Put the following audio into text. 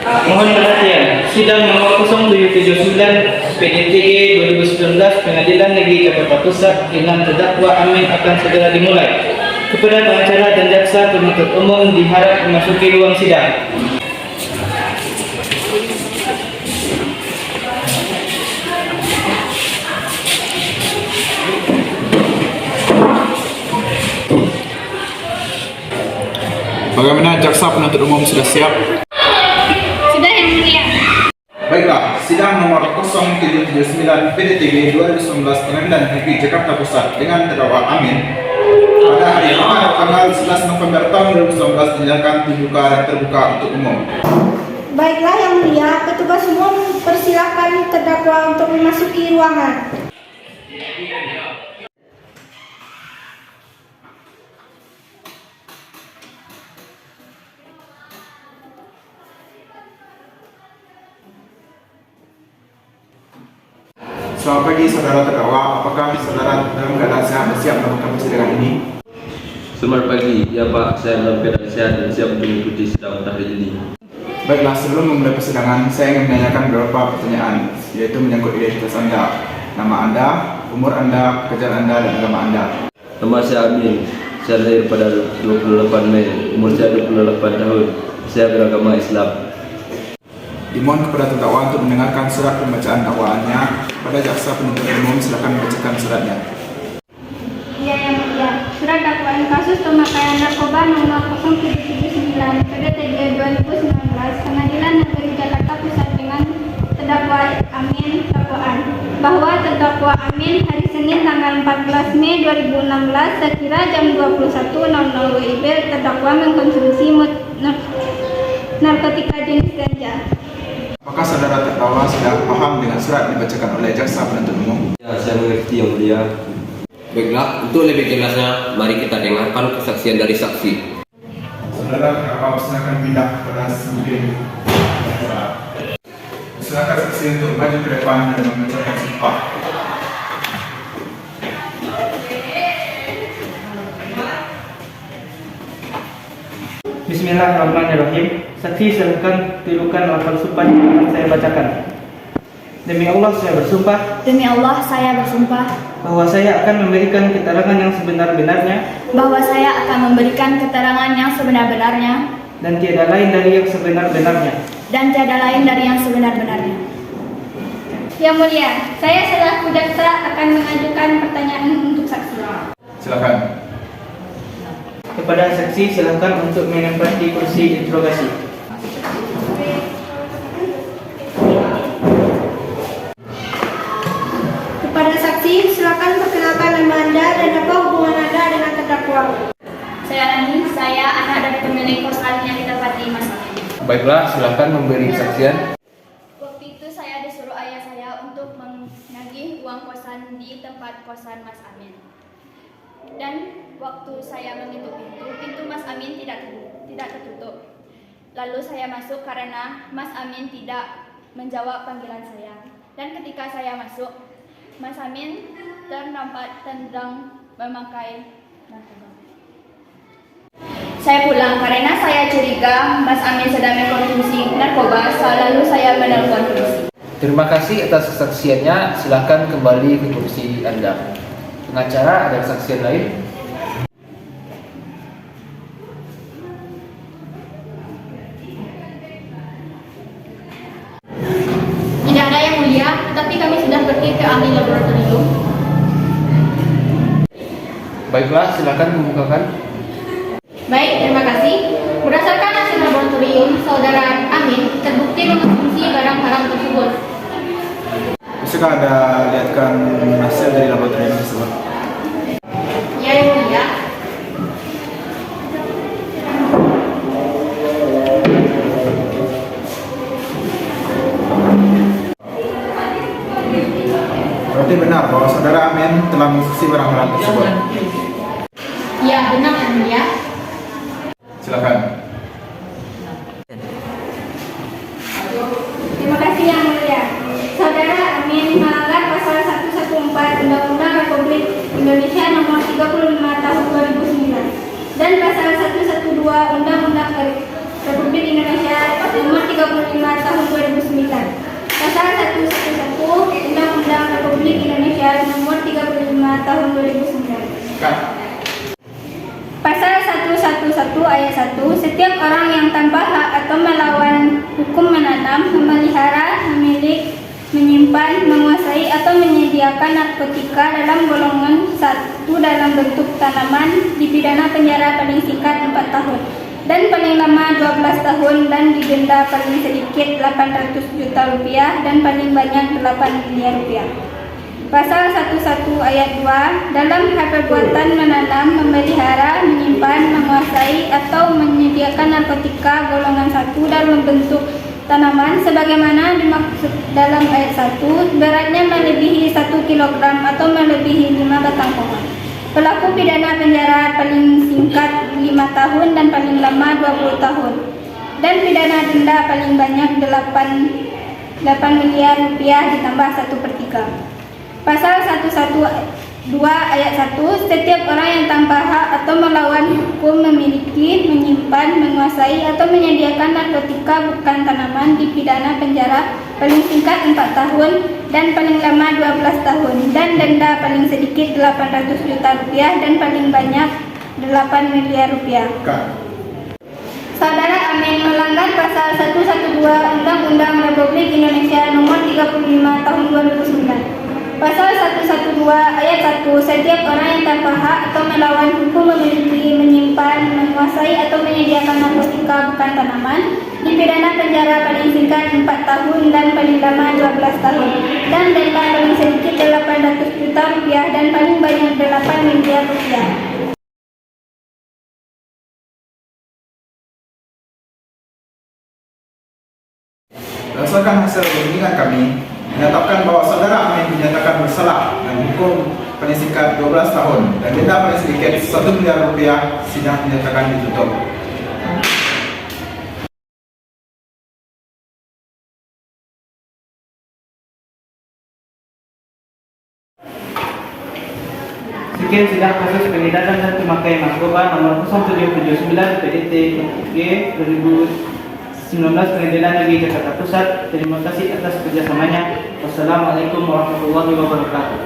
Mohon perhatian, sidang nomor 0779 PDTG 2019 Pengadilan Negeri Jakarta Pusat dengan terdakwa Amin akan segera dimulai. Kepada pengacara dan jaksa penuntut umum diharap memasuki ruang sidang. Bagaimana jaksa penuntut umum sudah siap? Sudah, Yang Mulia. Baiklah, sidang nomor 0779 PDTG 2019 Pengadilan Negeri Jakarta Pusat dengan terdakwa Amin pada hari Jumat tanggal 11 November tahun 2019 dinyatakan dibuka dan terbuka untuk umum. Baiklah Yang Mulia, petugas umum persilakan terdakwa untuk memasuki ruangan. Selamat pagi saudara terdakwa, apakah saudara dalam keadaan sehat dan siap melakukan persidangan ini? Selamat pagi, ya Pak, saya dalam keadaan sehat dan siap untuk mengikuti sidang hari ini. Baiklah, sebelum memulai persidangan, saya ingin menanyakan beberapa pertanyaan, yaitu menyangkut identitas Anda, nama Anda, umur Anda, pekerjaan Anda, dan agama Anda. Nama saya Amin, saya lahir pada 28 Mei, umur saya 28 tahun, saya beragama Islam. Dimohon kepada terdakwa untuk mendengarkan surat pembacaan dakwaannya. Pada jaksa penuntut umum, silakan membacakan suratnya. Ya, Yang Mulia. Surat dakwaan kasus pemakaian narkoba nomor 0779 PDTG 2019 Pengadilan Negeri Jakarta Pusat dengan terdakwa Amin dakwaan bahwa terdakwa Amin hari Senin tanggal 14 Mei 2016 sekira jam 21.00 WIB terdakwa mengkonsumsi narkotika jenis ganja. Apakah saudara terdakwa sudah paham dengan surat dibacakan oleh jaksa penuntut umum? Ya, saya mengerti Yang Mulia. Baiklah, untuk lebih jelasnya, mari kita dengarkan kesaksian dari saksi. Saudara terdakwa silakan pindah kepada samping. Silakan saksi untuk maju ke depan dan membacakan sumpah. Bismillahirrahmanirrahim. Saksi silakan tirukan lafal sumpah yang akan saya bacakan. Demi Allah saya bersumpah. Demi Allah saya bersumpah Bahwa saya akan memberikan keterangan yang sebenar-benarnya. bahwa saya akan memberikan keterangan yang sebenar-benarnya Dan tiada lain dari yang sebenar-benarnya. dan tiada lain dari yang sebenar-benarnya. Yang Mulia, saya selaku jaksa akan mengajukan pertanyaan untuk saksi. Silakan. Kepada saksi silakan untuk menempati kursi interogasi. Kepada saksi silakan perkenalkan nama Anda dan apa hubungan Anda dengan terdakwa. Saya Ani, saya anak dari pemilik kosan yang ditempati Mas Amin. Baiklah, silakan memberi kesaksian. Waktu itu saya disuruh ayah saya untuk menagih uang kosan di tempat kosan Mas Amin. Dan waktu saya mengetuk pintu Mas Amin tidak tertutup. Lalu saya masuk karena Mas Amin tidak menjawab panggilan saya. Dan ketika saya masuk, Mas Amin ternampak sedang memakai narkoba. Saya pulang karena saya curiga Mas Amin sedang mengkonsumsi narkoba, lalu saya menelpon polisi. Terima kasih atas kesaksiannya. Silakan kembali ke kursi Anda. Pengacara, ada kesaksian lain? Tidak ada Yang Mulia, tetapi kami sudah pergi ke ahli laboratorium. Baiklah, silakan membukakan. Baik, terima kasih. Berdasarkan hasil laboratorium, saudara Amin terbukti mengkonsumsi barang haram tersebut. Bisakah Anda lihatkan hasil dari laboratorium tersebut? Ya, Yang Mulia. Berarti benar bahwa saudara Amin telah mengkonsumsi barang haram tersebut. Ya, benar Yang Mulia. Silakan. Terima kasih Yang Mulia. Saudara Amin melanggar pasal 114 Undang-Undang Republik Indonesia nomor 35 tahun 2009 dan pasal 112 Undang-Undang Republik Indonesia nomor 35 tahun 2009. Pasal 111 Undang-Undang Republik Indonesia Nomor 35 tahun 2009. Kak. Pasal 111 ayat 1, setiap orang yang tanpa hak atau melawan hukum menanam, memelihara, memiliki, menyimpan, menguasai atau menyediakan narkotika dalam golongan 1 dalam bentuk tanaman dipidana penjara paling singkat 4 tahun dan paling lama 12 tahun dan didenda paling sedikit 800 juta rupiah dan paling banyak 8 miliar rupiah. Pasal 11 ayat 2, dalam hal perbuatan menanam, memelihara, menyimpan, menguasai atau menyediakan narkotika golongan 1 dalam bentuk tanaman sebagaimana dimaksud dalam ayat 1, beratnya melebihi 1 kg atau melebihi 5 batang pohon. Pelaku pidana penjara paling singkat 5 tahun dan paling lama 20 tahun dan pidana denda paling banyak 8 miliar rupiah ditambah 1/3. Pasal 112 ayat 1, setiap orang yang tanpa hak atau melawan hukum memiliki, menyimpan, menguasai atau menyediakan narkotika bukan tanaman dipidana penjara paling singkat 4 tahun dan paling lama 12 tahun dan denda paling sedikit 800 juta rupiah dan paling banyak 8 miliar rupiah. Kak. Saudara Amin melanggar pasal 112 Undang-Undang Republik Indonesia Nomor 35 tahun 2009. Pasal 112 ayat 1, setiap orang yang tanpa hak atau melawan hukum memiliki, menyimpan, menguasai atau menyediakan narkotika bukan tanaman dipidana penjara paling singkat 4 tahun dan paling lama 12 tahun dan denda paling sedikit 800 juta rupiah dan paling banyak 8 miliar rupiah. Berdasarkan hasil penyelidikan kami, menyatakan bahwa saudara Amin dinyatakan bersalah dan hukum paling singkat 12 tahun dan denda paling sedikit 1 miliar rupiah. Sidang dinyatakan ditutup. Sekian sidang kasus pengedaran dan pemakaian narkoba nomor 0779 PDT-G 2019 Pengadilan Negeri Jakarta Pusat. Terima kasih atas kerjasamanya. Wassalamualaikum warahmatullahi wabarakatuh.